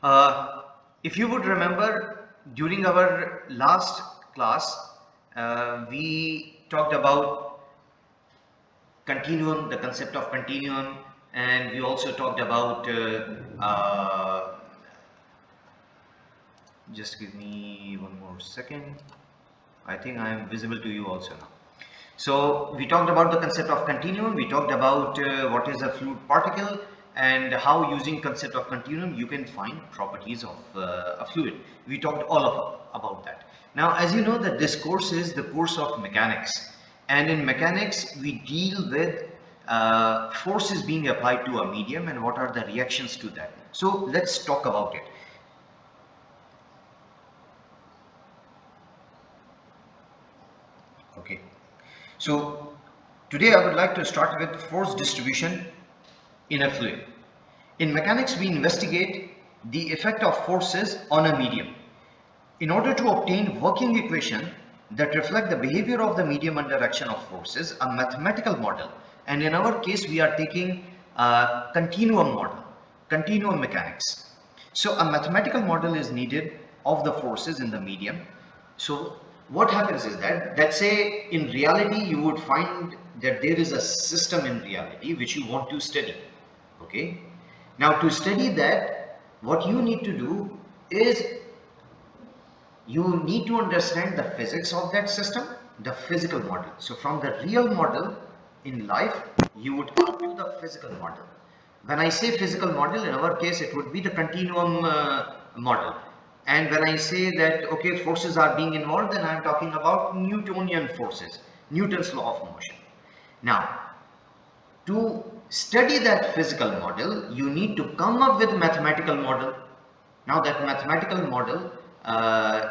molecules. If you would remember, during our last class, we talked about continuum, the concept of continuum, and we also talked about just give me one more second. I think I am visible to you also now. So we talked about the concept of continuum, we talked about what is a fluid particle and how using concept of continuum you can find properties of a fluid. We talked about that. Now, as you know, that this course is the course of mechanics, and in mechanics we deal with forces being applied to a medium and what are the reactions to that. So let's talk about it. Okay. So today I would like to start with force distribution in a fluid. In mechanics, we investigate the effect of forces on a medium. In order to obtain working equation that reflect the behavior of the medium under action of forces, a mathematical model, and in our case we are taking a continuum model, continuum mechanics. So a mathematical model is needed of the forces in the medium. So what happens is that, let's say in reality you would find that there is a system in reality which you want to study. Okay, now to study that, what you need to do is you need to understand the physics of that system, the physical model. So from the real model in life you would come to the physical model. When I say physical model, in our case it would be the continuum model. And when I say that, okay, forces are being involved, then I am talking about Newtonian forces, Newton's law of motion. Now, to study that physical model, you need to come up with mathematical model. Now that mathematical model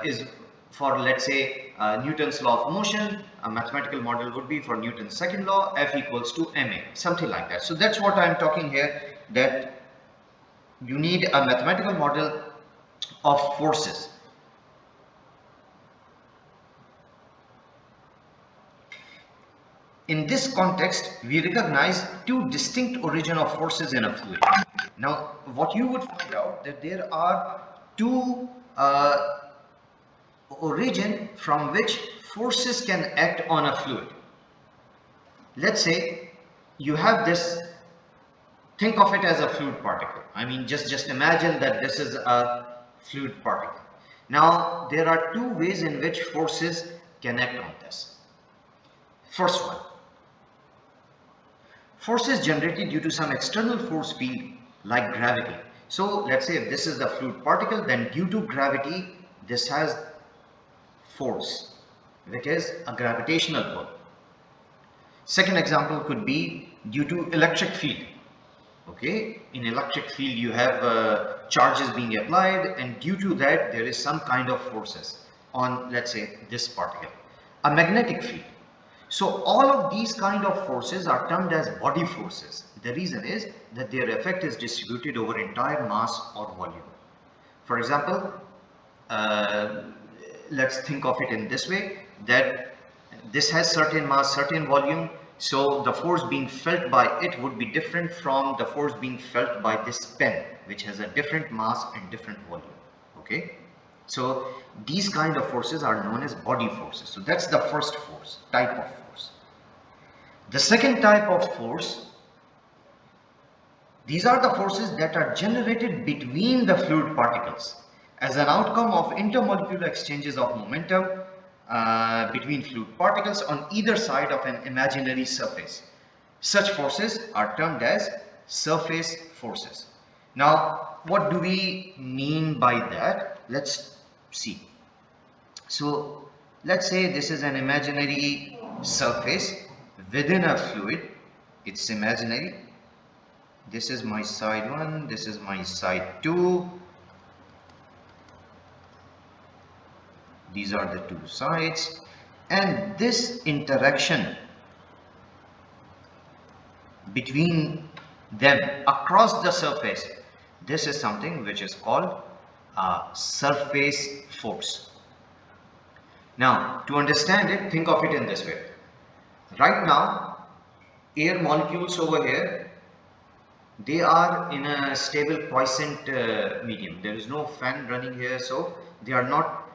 is for, let's say, Newton's law of motion. A mathematical model would be for Newton's second law, F equals to ma, something like that. So that's what I am talking here, that you need a mathematical model of forces. In this context, we recognize two distinct origins of forces in a fluid. Now, what you would find out that there are two origin from which forces can act on a fluid. Let's say you have this, think of it as a fluid particle. I mean, just imagine that this is a fluid particle. Now, there are two ways in which forces can act on this. First one, force is generated due to some external force field like gravity. So let's say if this is the fluid particle, then due to gravity, this has force, which is a gravitational pull. Second example could be due to electric field. Okay, in electric field you have charges being applied, and due to that there is some kind of forces on, let's say, this particle. A magnetic field. So all of these kind of forces are termed as body forces. The reason is that their effect is distributed over entire mass or volume. For example, let's think of it in this way, that this has certain mass, certain volume, so the force being felt by it would be different from the force being felt by this pen, which has a different mass and different volume. Okay, so these kind of forces are known as body forces. So that's the first force, type of force. The second type of force, these are the forces that are generated between the fluid particles as an outcome of intermolecular exchanges of momentum between fluid particles on either side of an imaginary surface. Such forces are termed as surface forces. Now, what do we mean by that? Let's see. So, let's say this is an imaginary surface within a fluid. It's imaginary. This is my side 1, this is my side 2. These are the two sides, and this interaction between them across the surface, this is something which is called surface force. Now, to understand it, think of it in this way. Right now, air molecules over here they are in a stable quiescent medium. There is no fan running here, so they are not,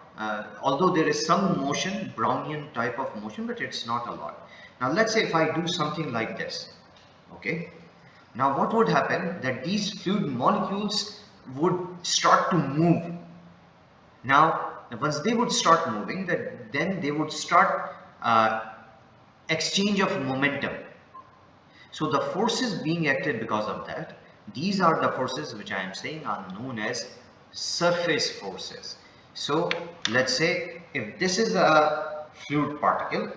although there is some motion, Brownian type of motion, but it's not a lot. Now let's say if I do something like this, okay, now what would happen, that these fluid molecules would start to move. Now once they would start moving, that then they would start exchange of momentum. So the forces being acted because of that, these are the forces which I am saying are known as surface forces. So let's say if this is a fluid particle,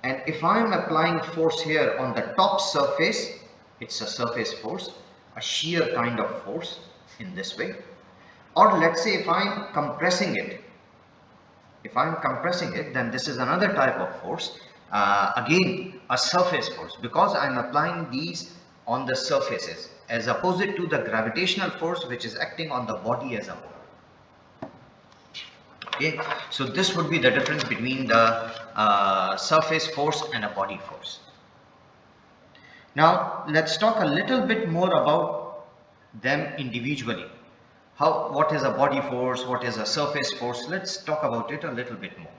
and if I am applying force here on the top surface, it's a surface force, a shear kind of force in this way. Or let's say if I am compressing it, then this is another type of force, again a surface force, because I am applying these on the surfaces as opposite to the gravitational force which is acting on the body as a whole. Okay, so this would be the difference between the surface force and a body force. Now let's talk a little bit more about them individually. What is a body force, what is a surface force? Let's talk about it a little bit more.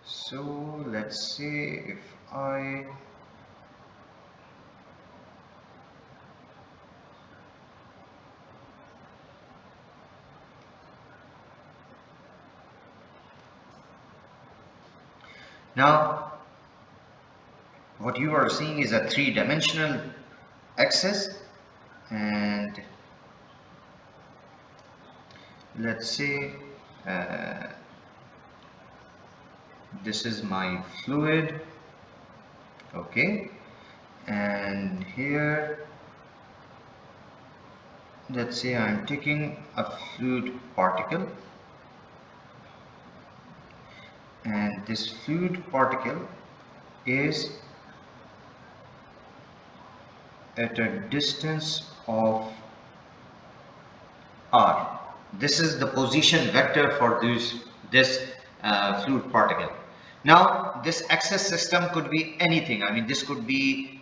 So let's say if I now what you are seeing is a three-dimensional axis, and let's say this is my fluid, okay, and here let's say I'm taking a fluid particle, and this fluid particle is at a distance of r. This is the position vector for this fluid particle. Now this axis system could be anything. I mean, this could be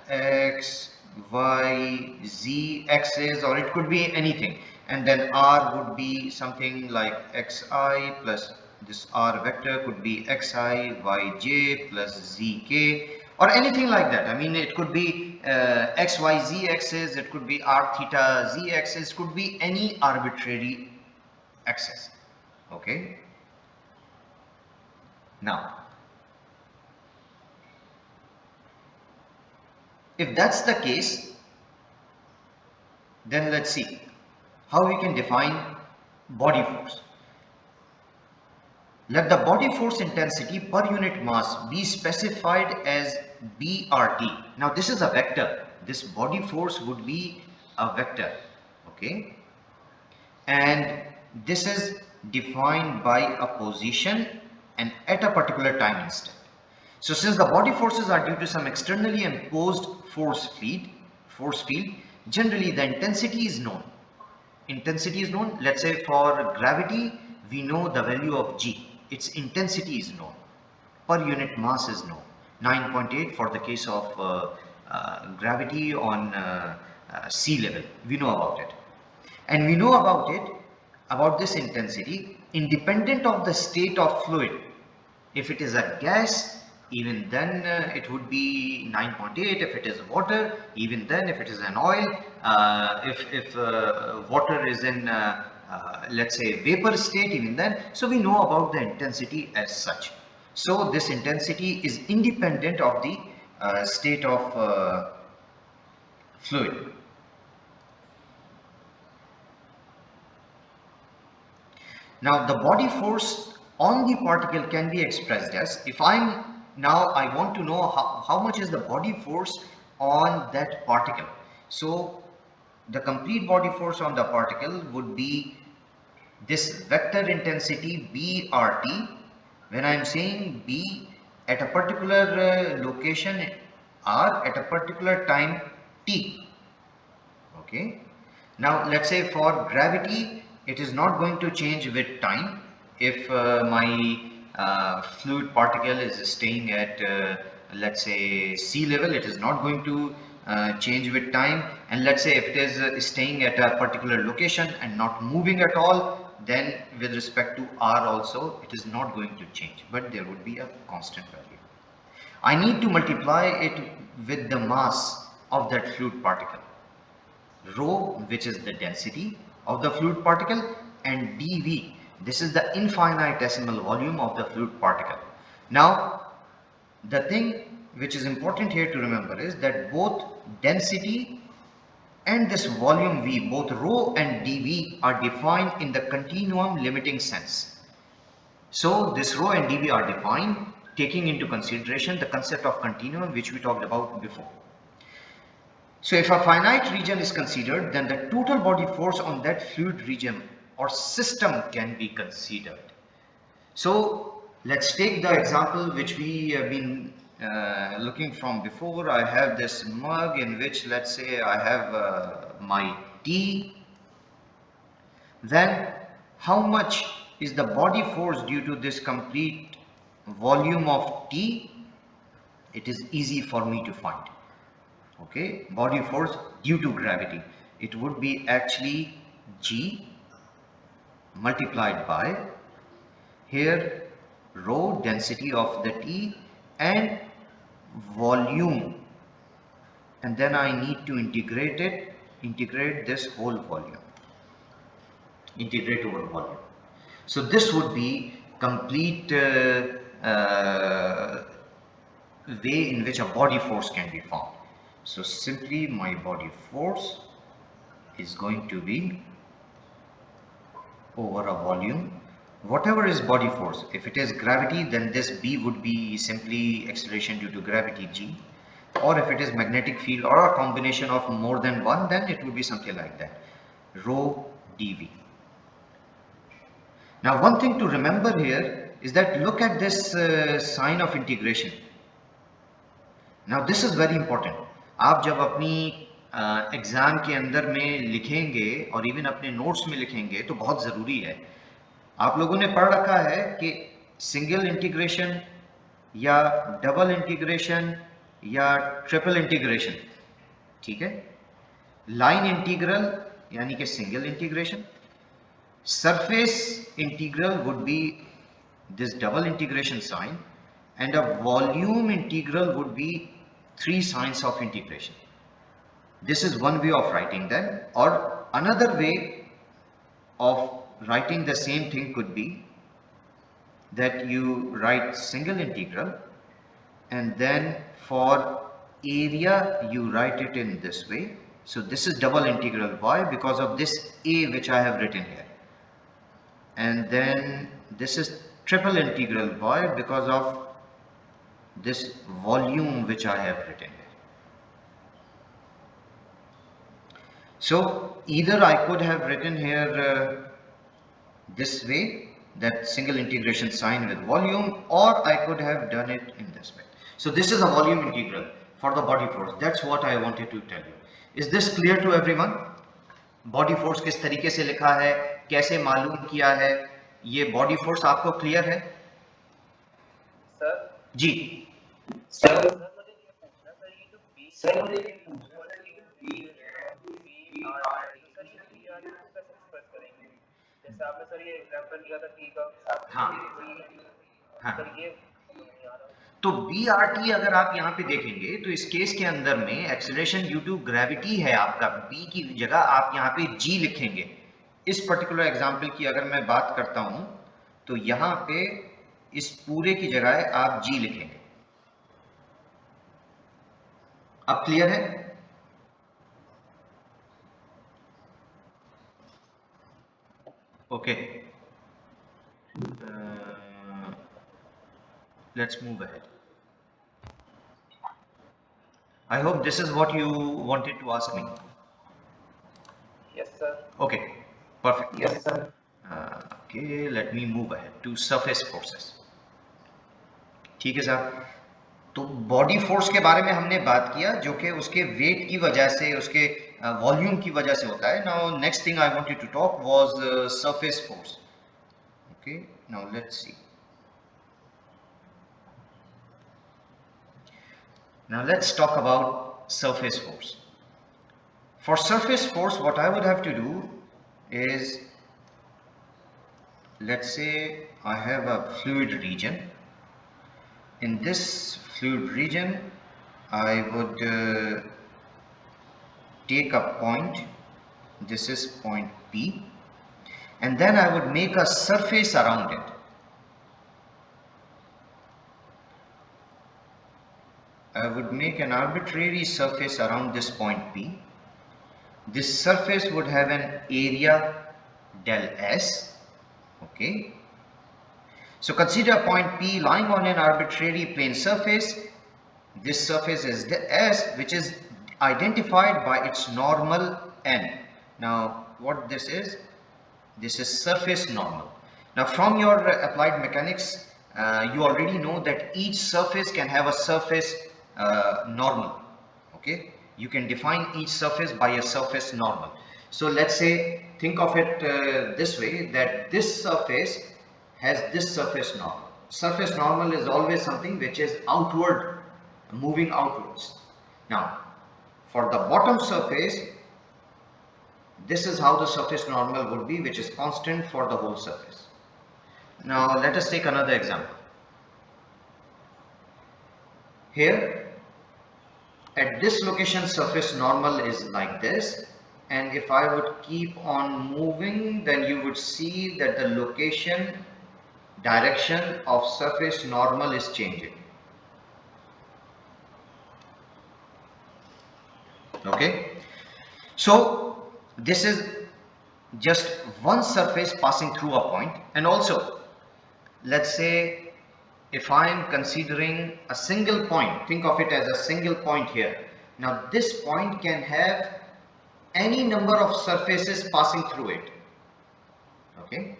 x, y, z axis, or it could be anything, and then r would be something like xi plus this r vector could be xi yj plus zk, or anything like that. I mean, it could be x y z axis, it could be r theta z axis, could be any arbitrary axis. Okay, now if that's the case, then let's see how we can define body force. Let the body force intensity per unit mass be specified as BRT. Now this is a vector. This body force would be a vector, okay? And this is defined by a position and at a particular time instant. So since the body forces are due to some externally imposed force field, generally the intensity is known. Let's say for gravity, we know the value of G. Its intensity is known. Per unit mass is known. 9.8 for the case of gravity on sea level. We know about it. And we know about this intensity, independent of the state of fluid. If it is a gas, even then it would be 9.8. If it is water, even then, if it is an oil, if water is in let's say vapor state, even then. So we know about the intensity as such. So this intensity is independent of the state of fluid. Now the body force on the particle can be expressed as, if I want to know how much is the body force on that particle. So the complete body force on the particle would be this vector intensity BRT. When I am saying B at a particular location, R at a particular time T. Okay. Now let's say for gravity, it is not going to change with time. If my fluid particle is staying at let's say sea level, it is not going to change with time. And let's say if it is staying at a particular location and not moving at all, then with respect to r also it is not going to change, but there would be a constant value. I need to multiply it with the mass of that fluid particle, rho, which is the density of the fluid particle, and dV, this is the infinitesimal volume of the fluid particle. Now, the thing which is important here to remember is that both density and this volume V, both rho and dV, are defined in the continuum limiting sense. So this rho and dV are defined taking into consideration the concept of continuum, which we talked about before. So if a finite region is considered, then the total body force on that fluid region or system can be considered. So let's take the example which we have been looking from before. I have this mug in which, let's say, I have my tea. Then how much is the body force due to this complete volume of tea? It is easy for me to find. Okay, body force due to gravity, it would be actually G multiplied by here rho, density of the tea, and volume, and then I need to integrate this whole volume, integrate over volume. So this would be complete way in which a body force can be found. So simply my body force is going to be over a volume, whatever is body force. If it is gravity, then this B would be simply acceleration due to gravity G, or if it is magnetic field or a combination of more than one, then it would be something like that, rho dV. Now one thing to remember here is that look at this sign of integration. Now this is very important. आप जब अपनी exam के अंदर में लिखेंगे और even अपने notes में लिखेंगे तो बहुत ज़रूरी है। आप लोगों ने पढ़ रखा है कि सिंगल इंटीग्रेशन या डबल इंटीग्रेशन या ट्रिपल इंटीग्रेशन, ठीक है। लाइन इंटीग्रल यानी कि single integration, surface integral would be this double integration sign, and a volume integral would be three signs of integration. This is one way of writing them, or another way of writing the same thing could be that you write single integral and then for area you write it in this way. So this is double integral. Why? Because of this a which I have written here. And then this is triple integral. Why? Because of this volume which I have written here. So either I could have written here this way, that single integration sign with volume, or I could have done it in this way. So this is a volume integral for the body force. That's what I wanted to tell you. Is this clear to everyone? Body force किस तरीके से लिखा है, कैसे मालूम किया है, ये बॉडी फोर्स आपको क्लियर है? सर जी सर मुझे ये पूछना सर, ये जो बी सर मुझे ये पूछना सर, ये जो बी है बी आर है, सर ये बी आर को कैसे एक्सप्रेस करेंगे? जैसे आपने सर ये एग्जांपल दिया था टी का, हाँ हाँ, सर ये नहीं आ रहा। तो बी आर टी अगर आप यहाँ पे देखेंगे तो इस केस के अंदर में एक्सेलरेशन ड्यू टू ग्रेविटी है आपका, बी की जगह आप यहाँ पे जी लिखेंगे। इस पर्टिकुलर एग्जाम्पल की अगर मैं बात करता हूं तो यहाँ पे इस पूरे की जगह आप जी लिखेंगे। अब क्लियर है? Okay, let's move ahead. I hope this is what you wanted to ask me. Yes sir. Okay, perfect. Yes sir. Okay, let me move ahead to surface forces. ठीक है साहब, तो बॉडी फोर्स के बारे में हमने बात किया जो कि उसके वेट की वजह से, उसके वॉल्यूम की वजह से होता है। Now next thing I wanted to talk was surface force. Okay, now let's see. Now let's talk about surface force. For surface force, what I would have to do is, let's say I have a fluid region. In this fluid region, I would take a point, this is point P, and then I would make a surface around it. I would make an arbitrary surface around this point P. This surface would have an area del S, okay. So consider a point P lying on an arbitrary plane surface. This surface is the S, which is identified by its normal N. Now what this is surface normal. Now from your applied mechanics, you already know that each surface can have a surface normal, okay. You can define each surface by a surface normal. So let's say, think of it this way, that this surface has this surface normal. Surface normal is always something which is outward, moving outwards. Now for the bottom surface, this is how the surface normal would be, which is constant for the whole surface. Now let us take another example. Here at this location, surface normal is like this, and if I would keep on moving, then you would see that the location direction of surface normal is changing, okay. So this is just one surface passing through a point. And also, let's say if I am considering a single point, think of it as a single point here. Now this point can have any number of surfaces passing through it, okay,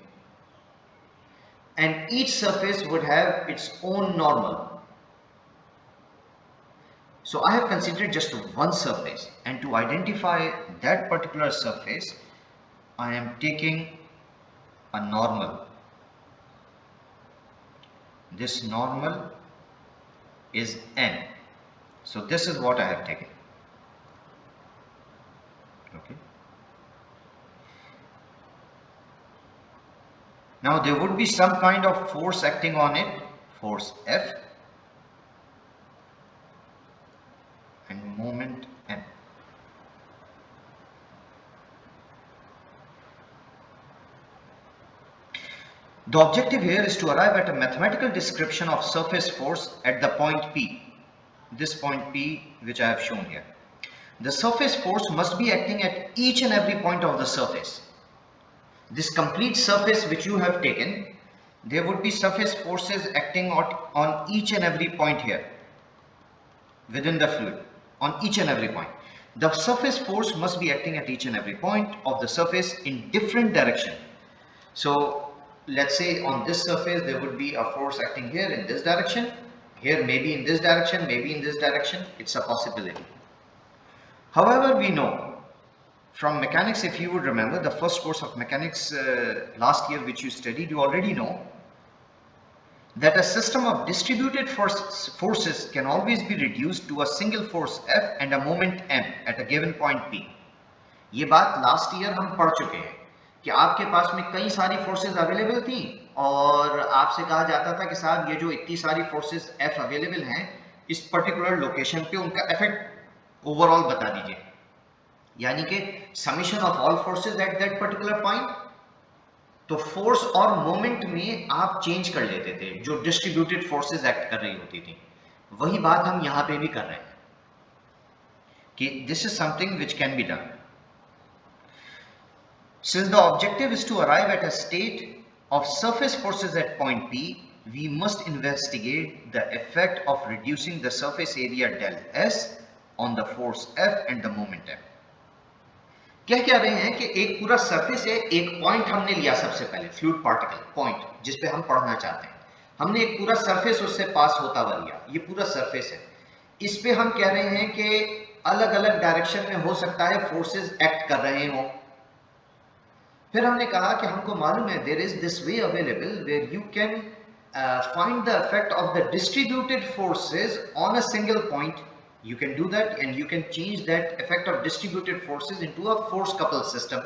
and each surface would have its own normal. So I have considered just one surface, and to identify that particular surface, I am taking a normal. This normal is N. So this is what I have taken, okay. Now there would be some kind of force acting on it, force F, and moment M. The objective here is to arrive at a mathematical description of surface force at the point P, this point P which I have shown here. The surface force must be acting at each and every point of the surface. This complete surface which you have taken, there would be surface forces acting on each and every point here within the fluid, on each and every point. The surface force must be acting at each and every point of the surface in different direction. So let's say on this surface there would be a force acting here in this direction, here maybe in this direction, maybe in this direction. It's a possibility. However, we know from mechanics, if you would remember the first course of mechanics last year which you studied, you already know that a system of distributed forces can always be reduced to a single force F and a moment M at a given point P. ये बात last year हम पढ़ चुके हैं कि आपके पास में कई सारी फोर्सेस अवेलेबल थी और आपसे कहा जाता था कि साहब ये जो इतनी सारी फोर्सेस F अवेलेबल हैं, इस पर्टिकुलर लोकेशन पे उनका इफेक्ट ओवरऑल बता दीजिए, यानी कि summation of all forces at that particular point. तो फोर्स और मोमेंट में आप चेंज कर लेते थे, जो डिस्ट्रीब्यूटेड फोर्सेस एक्ट कर रही होती थी. वही बात हम यहां पे भी कर रहे हैं कि this is something which can be done. Since the objective is to arrive at a state of surface forces at point P, we must investigate the effect of reducing the surface area del S on the force F and the moment M. क्या रहे हैं कि एक पूरा surface है, एक point हमने लिया सबसे पहले, फ्लूइड पार्टिकल पॉइंट जिस पे हम पढ़ना चाहते हैं, हमने एक पूरा सरफेस उससे पास होता हुआ लिया, ये पूरा सरफेस है. इस पे हम कह रहे हैं कि अलग अलग डायरेक्शन में हो सकता है फोर्सेस एक्ट कर रहे हों. फिर हमने कहा कि हमको मालूम है there is this way available where you can find the effect of the distributed forces on a single point You can do that, and you can change that effect of distributed forces into a force coupled system.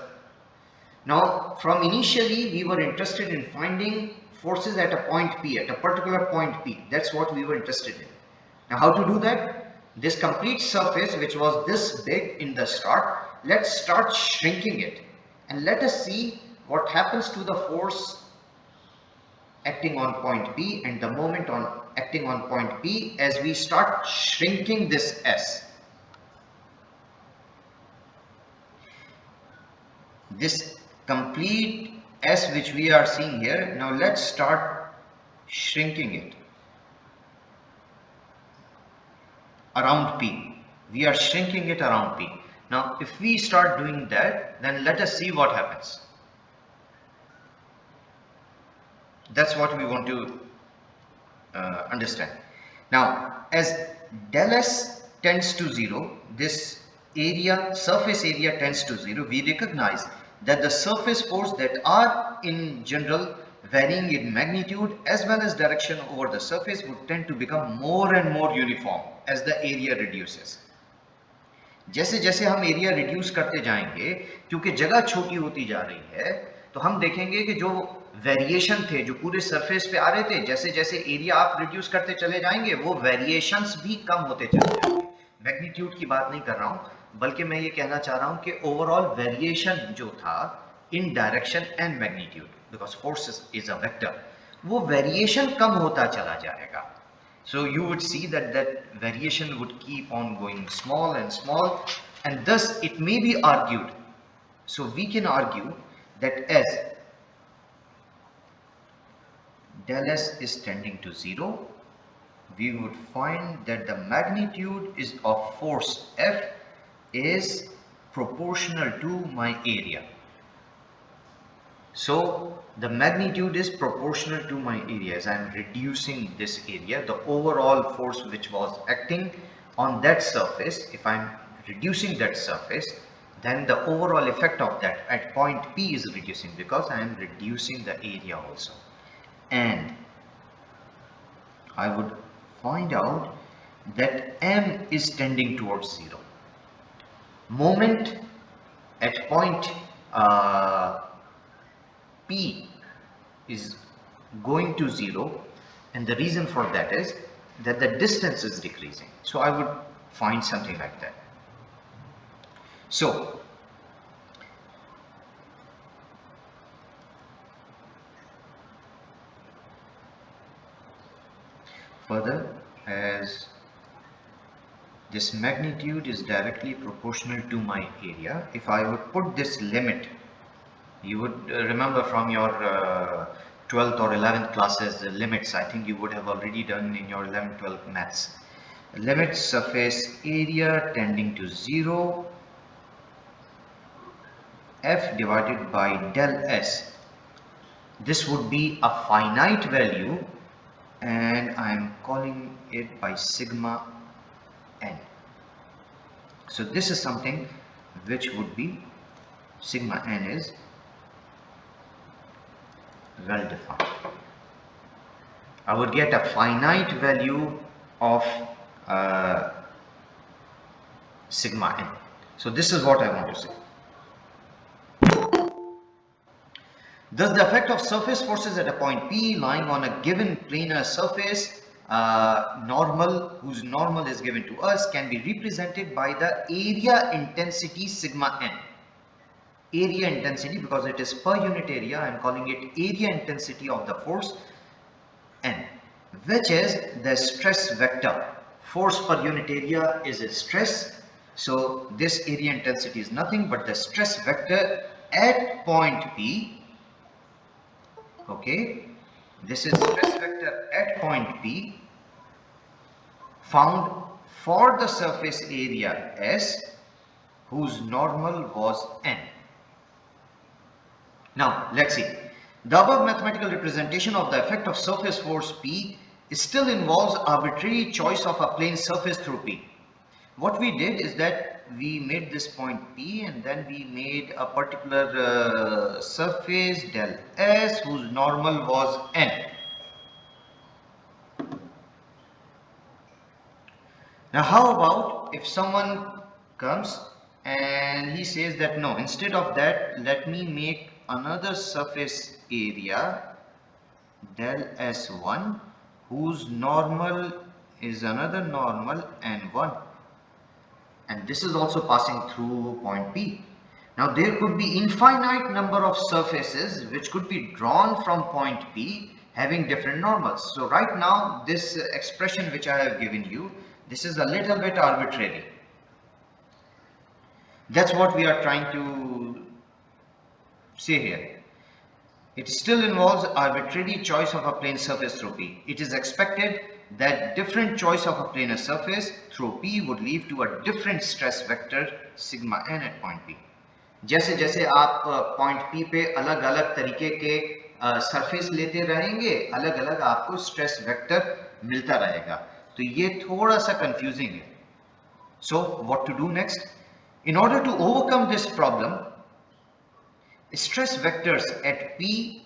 Now, from initially we were interested in finding forces at a point P, at a particular point P. That's what we were interested in. Now, how to do that? This complete surface, which was this big in the start, let's start shrinking it, and let us see what happens to the force acting on point P and the moment on acting on point P as we start shrinking this S. This complete S which we are seeing here, now let's start shrinking it around P. We are shrinking it around P. Now if we start doing that, then let us see what happens. That's what we want to understand. Now as del S tends to 0, this area, surface area tends to 0, we recognize that the surface force that are in general varying in magnitude as well as direction over the surface would tend to become more and more uniform as the area reduces. जैसे जैसे हम area reduce करते जाएंगे, क्योंकि जगह छोटी होती जा रही है, तो हम देखेंगे कि जो वेरिएशन थे जो पूरे सरफेस पे आ रहे थे, जैसे जैसे एरिया आप रिड्यूस करते चले जाएंगे वो वेरिएशंस भी कम होते चले जाएंगे. मैग्नीट्यूड की बात नहीं कर रहा हूं, बल्कि मैं ये कहना चाह रहा हूं कि ओवरऑल वेरिएशन जो था इन direction and magnitude, because force is a vector, वो वेरिएशन कम होता चला जाएगा. So you would see that that variation would keep on going small and small, and thus it may be argued. So we can argue that as del S is tending to 0, we would find that the magnitude is of force F is proportional to my area. So the magnitude is proportional to my area. As I am reducing this area, the overall force which was acting on that surface, if I am reducing that surface, then the overall effect of that at point P is reducing, because I am reducing the area also. And I would find out that M is tending towards 0. Moment at point P is going to 0, and the reason for that is that the distance is decreasing. So I would find something like that. So further, as this magnitude is directly proportional to my area, if I would put this limit, you would remember from your 12th or 11th classes, the limits, I think you would have already done in your 11th, 12th maths. Limit surface area tending to 0, F divided by del S. This would be a finite value, and I am calling it by sigma n. So this is something which would be, sigma n is well defined. I would get a finite value of sigma n. So this is what I want to say. Thus the effect of surface forces at a point P lying on a given planar surface, normal, whose normal is given to us, can be represented by the area intensity sigma n. Area intensity, because it is per unit area, I am calling it area intensity of the force n, which is the stress vector. Force per unit area is a stress, so this area intensity is nothing but the stress vector at point P. Okay, this is stress vector at point P found for the surface area S, whose normal was n. Now let's see. The above mathematical representation of the effect of surface force P still involves arbitrary choice of a plane surface through P. What we did is that we made this point P, and then we made a particular surface del S whose normal was n. Now how about if someone comes and he says that no, instead of that, let me make another surface area del S1 whose normal is another normal N1, and this is also passing through point P. Now there could be infinite number of surfaces which could be drawn from point P having different normals. So right now this expression which I have given you, this is a little bit arbitrary. That's what we are trying to say here. It still involves arbitrary choice of a plane surface through P. It is expected that different choice of a planar surface through P would lead to a different stress vector sigma n at point P. जैसे जैसे आप point P पे अलग अलग तरीके के surface लेते रहेंगे, अलग अलग आपको स्ट्रेस वेक्टर मिलता रहेगा. तो ये थोड़ा सा कंफ्यूजिंग है. So what to do next? In order to overcome this problem, stress vectors at P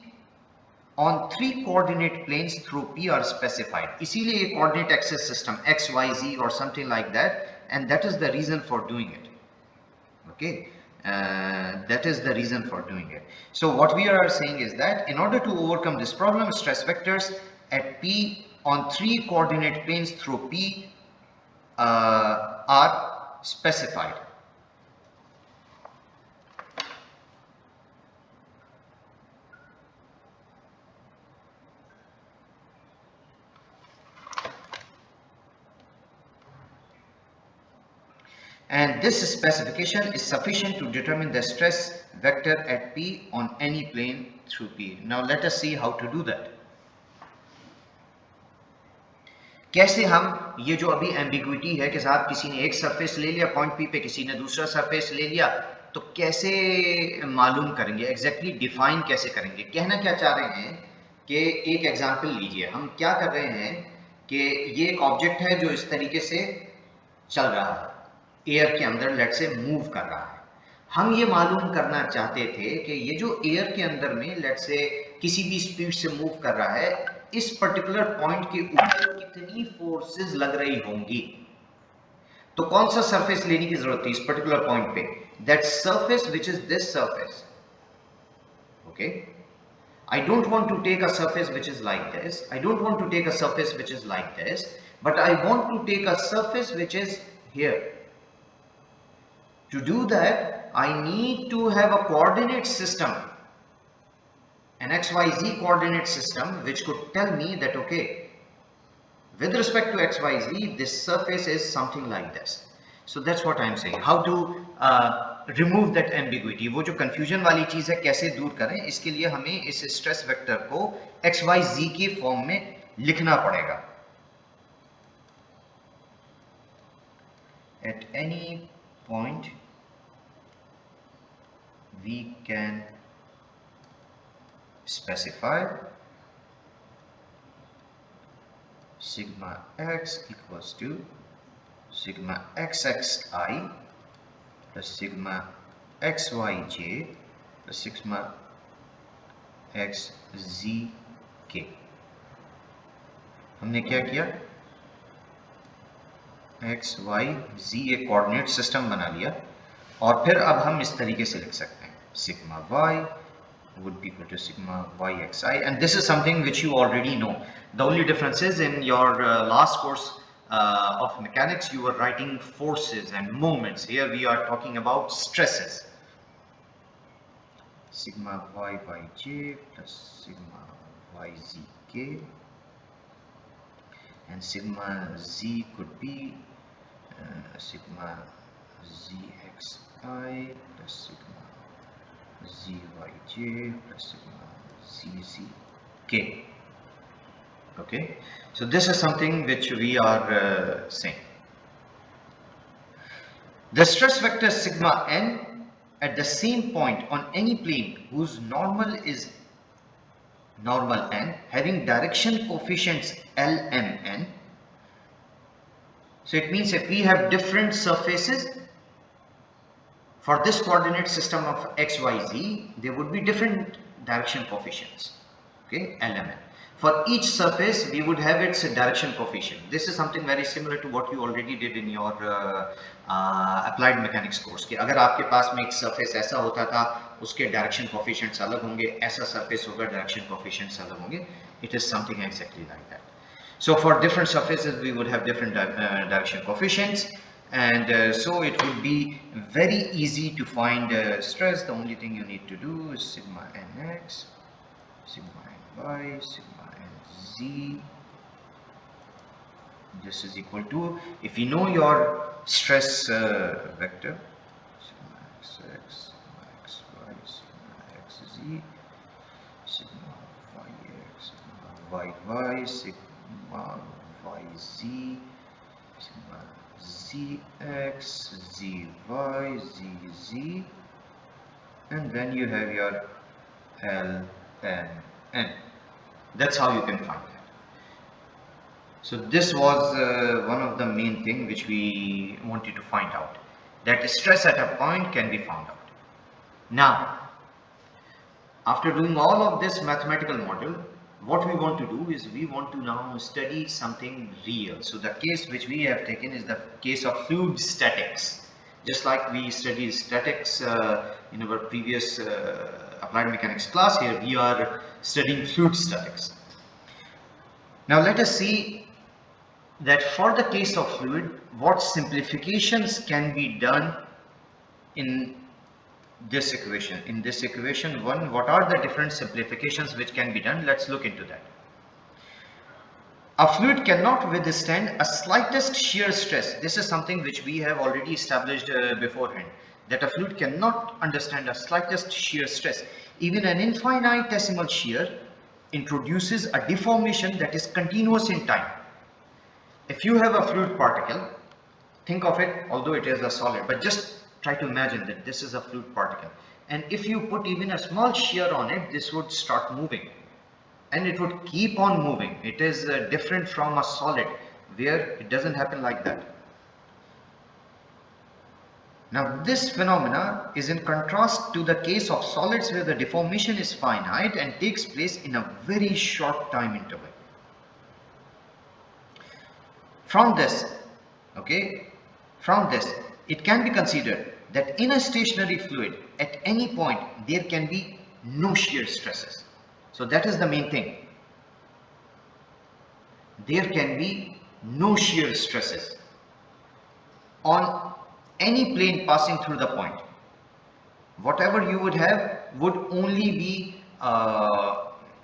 on 3 coordinate planes through P are specified. इसीलिए ये coordinate axis system x, y, z or something like that, and that is the reason for doing it. Okay, that is the reason for doing it. So what we are saying is that in order to overcome this problem, stress vectors at P on 3 coordinate planes through P are specified. And this specification is sufficient to determine the stress vector at P on any plane through P. Now let us see how to do that. कैसे हम ये जो अभी ambiguity है कि साहब किसी ने एक सरफेस ले लिया पॉइंट P पे, किसी ने दूसरा सरफेस ले लिया, तो कैसे मालूम करेंगे, एग्जैक्टली डिफाइन कैसे करेंगे. कहना क्या चाह रहे हैं कि एक एग्जांपल लीजिए. हम क्या कर रहे हैं कि ये एक ऑब्जेक्ट है जो इस तरीके से चल रहा है, एयर के अंदर लेट से मूव कर रहा है. हम ये मालूम करना चाहते थे कि ये जो एयर के अंदर में लेट से किसी भी स्पीड से मूव कर रहा है, इस पर्टिकुलर पॉइंट के ऊपर कितनी फोर्सेस लग रही होंगी. तो कौन सा सरफेस लेने की जरूरत थी इस पर्टिकुलर पॉइंट पे? That surface which is this surface. Okay, I don't want to take a surface which is like this. I don't want to take a surface which is like this, but I want to take a surface which is here. To do that, I need to have a coordinate system, an XYZ coordinate system, which could tell me that, okay, with respect to XYZ, this surface is something like this. So that's what I am saying. How to remove that ambiguity. वो जो confusion वाली चीज़ है कैसे दूर करें, इसके लिए हमें इस stress vector को XYZ की फॉर्म में लिखना पड़ेगा. At any point we can specify sigma x equals to sigma xxi plus sigma xyj plus sigma xzk. हमने क्या किया, x y z एक कोऑर्डिनेट सिस्टम बना लिया, और फिर अब हम इस तरीके से लिख सकते हैं sigma y would be equal to sigma yxi, and this is something which you already know. The only difference is in your last course of mechanics you were writing forces and moments. Here we are talking about stresses. Sigma yj plus sigma yzk, and sigma z could be sigma zxi plus sigma zyj plus sigma zzk. Okay, so this is something which we are saying. The stress vector sigma n at the same point on any plane whose normal is normal n having direction coefficients l, m, n. So it means if we have different surfaces for this coordinate system of x, y, z, there would be different direction coefficients. Okay, L, M, N. For each surface, we would have its direction coefficient. This is something very similar to what you already did in your applied mechanics course. कि अगर आपके पास में एक surface ऐसा होता था, उसके direction coefficients अलग होंगे, ऐसा surface होगा, direction coefficients अलग होंगे. It is something exactly like that. So for different surfaces, we would have different direction coefficients, and so it would be very easy to find stress. The only thing you need to do is sigma nx, sigma ny, sigma nz. This is equal to, if you know your stress vector, sigma xx, sigma xy, sigma xz, sigma yx, sigma yy, sigma yz, sigma zx, zy, zz, and then you have your L, M, N. That's how you can find that. So this was one of the main thing which we wanted to find out, that stress at a point can be found out. Now, after doing all of this mathematical model, what we want to do is we want to now study something real. So the case which we have taken is the case of fluid statics. Just like we studied statics in our previous applied mechanics class, here we are studying fluid statics. Now let us see that for the case of fluid, what simplifications can be done in this equation. In this equation 1, what are the different simplifications which can be done? Let's look into that. A fluid cannot withstand a slightest shear stress. This is something which we have already established beforehand, that a fluid cannot understand a slightest shear stress. Even an infinitesimal shear introduces a deformation that is continuous in time. If you have a fluid particle, think of it, although it is a solid, but just try to imagine that this is a fluid particle, and if you put even a small shear on it, this would start moving and it would keep on moving. It is different from a solid where it doesn't happen like that. Now this phenomena is in contrast to the case of solids where the deformation is finite and takes place in a very short time interval. From this, it can be considered that in a stationary fluid at any point there can be no shear stresses. So that is the main thing. There can be no shear stresses on any plane passing through the point. Whatever you would have would only be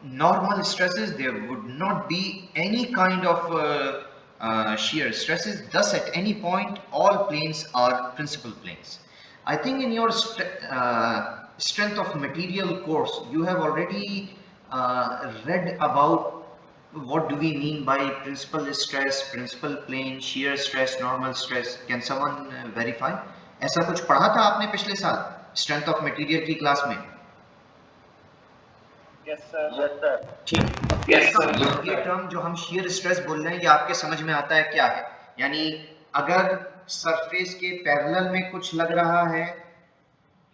normal stresses. There would not be any kind of shear stresses. Thus at any point all planes are principal planes. I think in your strength of material course you have already read about what do we mean by principal stress, principal plane, shear stress, normal stress. Can someone verify? ऐसा कुछ पढ़ा था आपने पिछले साल strength of material की class में? Yes sir. Yes sir. ठीक. Yes sir. ये टर्म जो हम shear stress बोल रहे हैं, ये आपके समझ में आता है क्या है? यानी अगर सरफेस के पैरेलल में कुछ लग रहा है,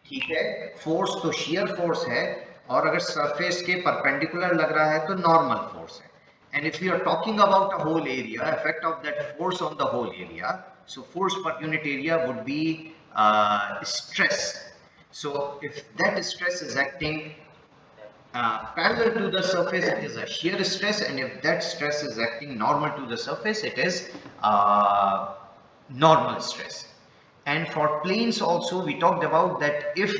ठीक है, फोर्स तो shear फोर्स है, और अगर सरफेस के परपेंडिकुलर लग रहा है तो नॉर्मल फोर्स है. And if we are talking about a whole area, effect of that force on the whole area, so force per unit area would be stress. So if that stress is acting parallel to the surface, it is a shear stress, and if that stress is acting normal to the surface, it is normal stress. And for planes also, we talked about that if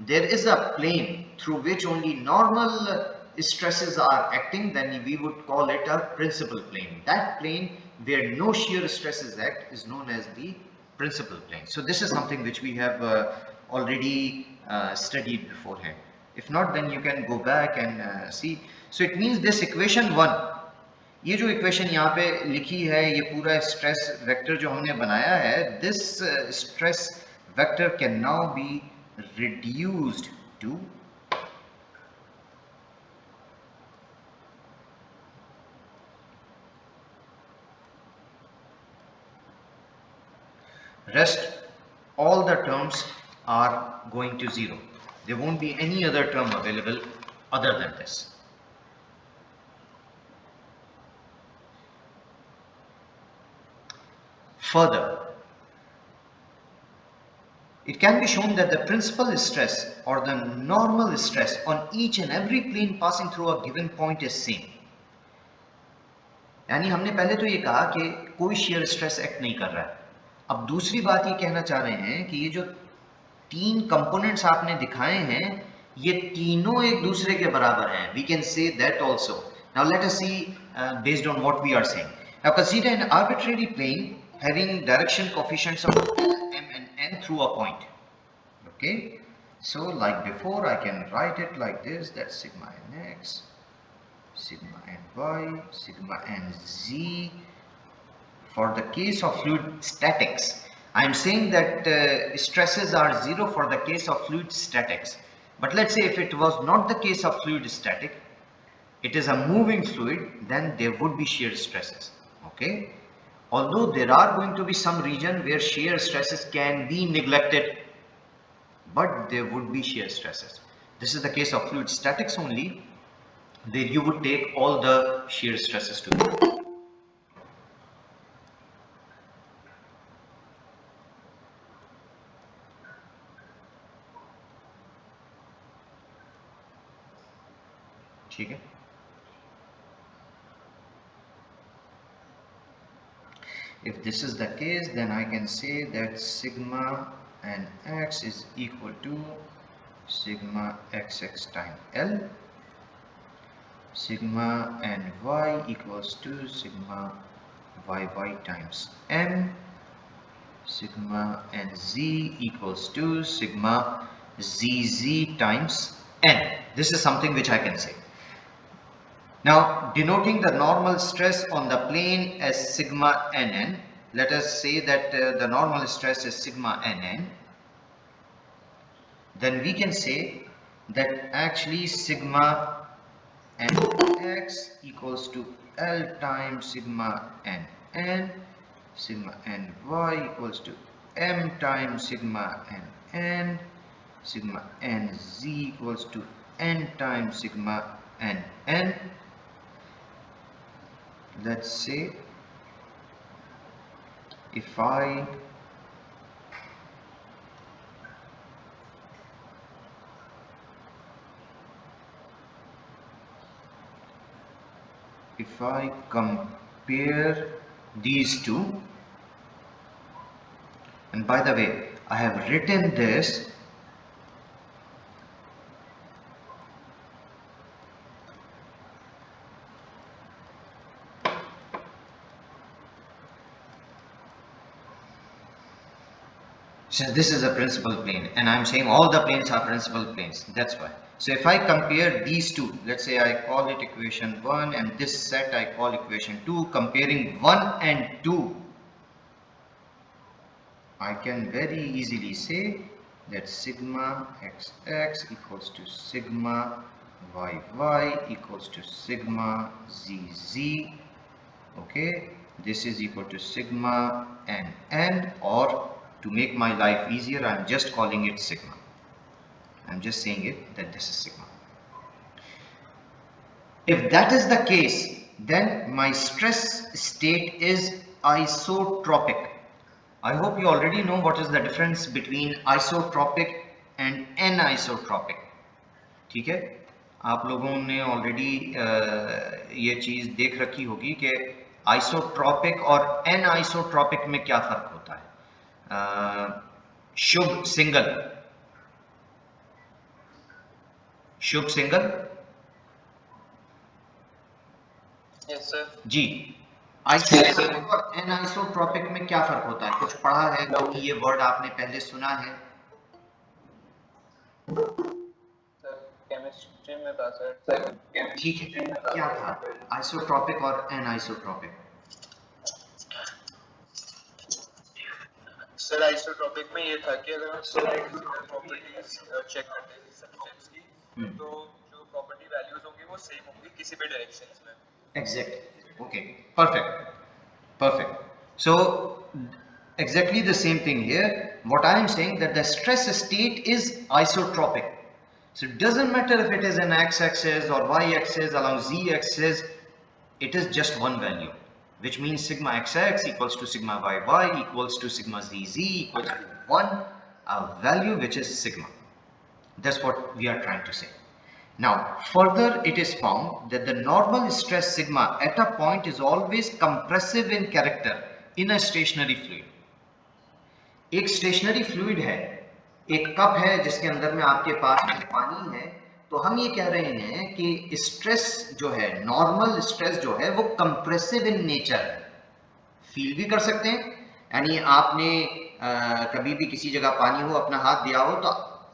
there is a plane through which only normal stresses are acting, then we would call it a principal plane. That plane where no shear stresses act is known as the principal plane. So this is something which we have already studied beforehand. If not, then you can go back and see. So it means this equation 1, ये जो equation यहाँ पे लिखी है, ये पूरा stress vector जो हमने बनाया है, this stress vector can now be reduced to rest. All the terms are going to 0. There won't be any other term available other than this. Further, it can be shown that the principal stress or the normal stress on each and every plane passing through a given point is same. यानी हमने पहले तो ये कहा कि कोई shear stress act नहीं कर रहा है. अब दूसरी बात ये कहना चाह रहे हैं कि ये जो तीन कंपोनेंट्स आपने दिखाए हैं ये तीनों एक दूसरे के बराबर हैं. We can say that also. Now let us see based on what we are saying. Now consider an arbitrary plane having direction coefficients of m and n through a point. Okay, so like before I can write it like this, that sigma n x, sigma n y, sigma n z. For the case of fluid statics, I am saying that stresses are zero for the case of fluid statics. But let's say if it was not the case of fluid static, it is a moving fluid, then there would be shear stresses. Okay, although there are going to be some region where shear stresses can be neglected, but there would be shear stresses. This is the case of fluid statics only, where you would take all the shear stresses together. ठीक है. If this is the case, then I can say that sigma n x is equal to sigma xx times L, sigma n y equals to sigma yy times m, sigma n z equals to sigma zz times n. This is something which I can say. Now, denoting the normal stress on the plane as sigma nn, let us say that the normal stress is sigma nn, then we can say that actually sigma nx equals to L times sigma nn, sigma ny equals to m times sigma nn, sigma nz equals to n times sigma nn. Let's say if I compare these two, and by the way, I have written this since this is a principal plane and I'm saying all the planes are principal planes, that's why. So if I compare these two, let's say I call it equation 1 and this set I call equation 2, comparing 1 and 2, I can very easily say that sigma xx equals to sigma yy equals to sigma zz. Okay, this is equal to sigma nn, or to make my life easier, I am just calling it sigma. I am just saying it that this is sigma. If that is the case, then my stress state is isotropic. I hope you already know what is the difference between isotropic and anisotropic. ठीक है, आप लोगों ने already ये चीज़ देख रखी होगी कि आइसोट्रॉपिक और एनाइसोट्रॉपिक में क्या फर्क होता है. शुभ सिंगल, शुभ सिंगल. यस सर जी, आइसोट्रॉपिक और एनाइसोट्रॉपिक में क्या फर्क होता है? कुछ पढ़ा है क्योंकि ये वर्ड आपने पहले सुना है. सर केमिस्ट्री में था सर. ठीक है, क्या था आइसोट्रॉपिक और एनाइसोट्रॉपिक? सर आइसोट्रॉपिक में ये था कि अगर हम प्रॉपर्टीज चेक करते हैं सब्सटेंस की, तो जो प्रॉपर्टी वैल्यूज होंगी वो सेम होंगी किसी भी डायरेक्शंस में. Exactly. Okay. Perfect. Perfect. So exactly the same thing here. What I am saying that the stress state is isotropic. So it doesn't matter if it is an x-axis or y-axis along z-axis. It is just one value. which means sigma xx equals to sigma yy equals to sigma zz equals to 1, a value which is sigma. That's what we are trying to say. Now, further it is found that the normal stress sigma at a point is always compressive in character in a stationary fluid. एक stationery fluid है, एक cup है जिसके अंदर में आपके पास पानी है, तो हम ये कह रहे हैं कि स्ट्रेस जो है, नॉर्मल स्ट्रेस जो है वो कंप्रेसिव इन नेचर है। फील भी कर सकते हैं, यानी आपने कभी भी किसी जगह पानी हो, अपना हाथ दिया हो, तो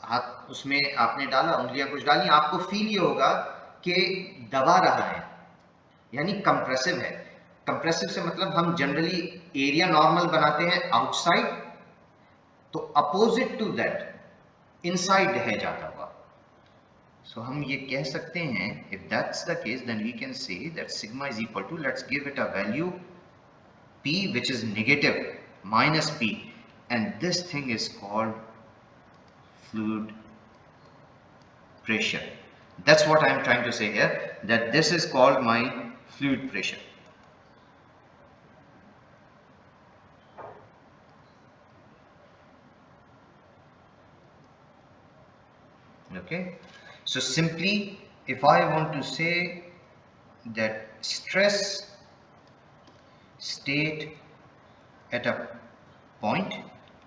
हाथ उसमें आपने डाला, उंगलियां कुछ डाली, आपको फील ये होगा कि दबा रहा है, यानी कंप्रेसिव है। कंप्रेसिव से मतलब हम जनरली एरिया नॉर्मल बनाते हैं आउटसाइड, तो अपोजिट टू दैट इनसाइड है जाता हुआ। सो हम ये कह सकते हैं, if that's the case then we can say that sigma is equal to, let's give it a value p which is negative minus p, and this thing is called fluid pressure. That's what I am trying to say here, that this is called my fluid pressure. Okay, so simply if I want to say that stress state at a point,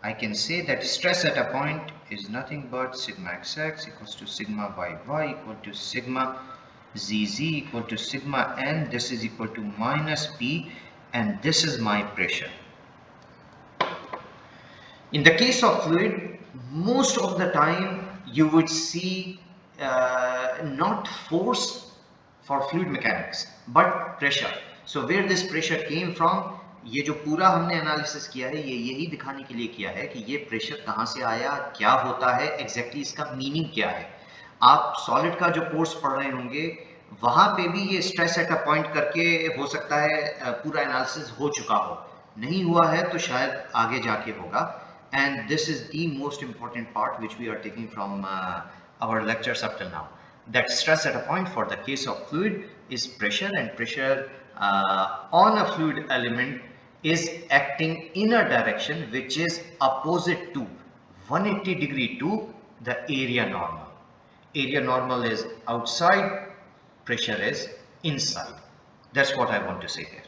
I can say that stress at a point is nothing but sigma xx equals to sigma yy equal to sigma zz equal to sigma n, this is equal to minus p, and this is my pressure. In the case of fluid, most of the time you would see not force for fluid mechanics but pressure. So where this pressure came from, ये जो पूरा हमने analysis किया है, ये यही दिखाने के लिए किया है कि ये प्रेशर कहाँ से आया, क्या होता है, एग्जैक्टली इसका मीनिंग क्या है। आप सॉलिड का जो कोर्स पढ़ रहे होंगे, वहाँ पे भी ये स्ट्रेस एट अ पॉइंट करके हो सकता है पूरा एनालिसिस हो चुका हो, नहीं हुआ है तो शायद आगे जाके होगा। And this is the most important part which we are taking from our lectures up till now, that stress at a point for the case of fluid is pressure, and pressure on a fluid element is acting in a direction which is opposite to 180 degree to the area normal. Area normal is outside, pressure is inside. That's what I want to say here.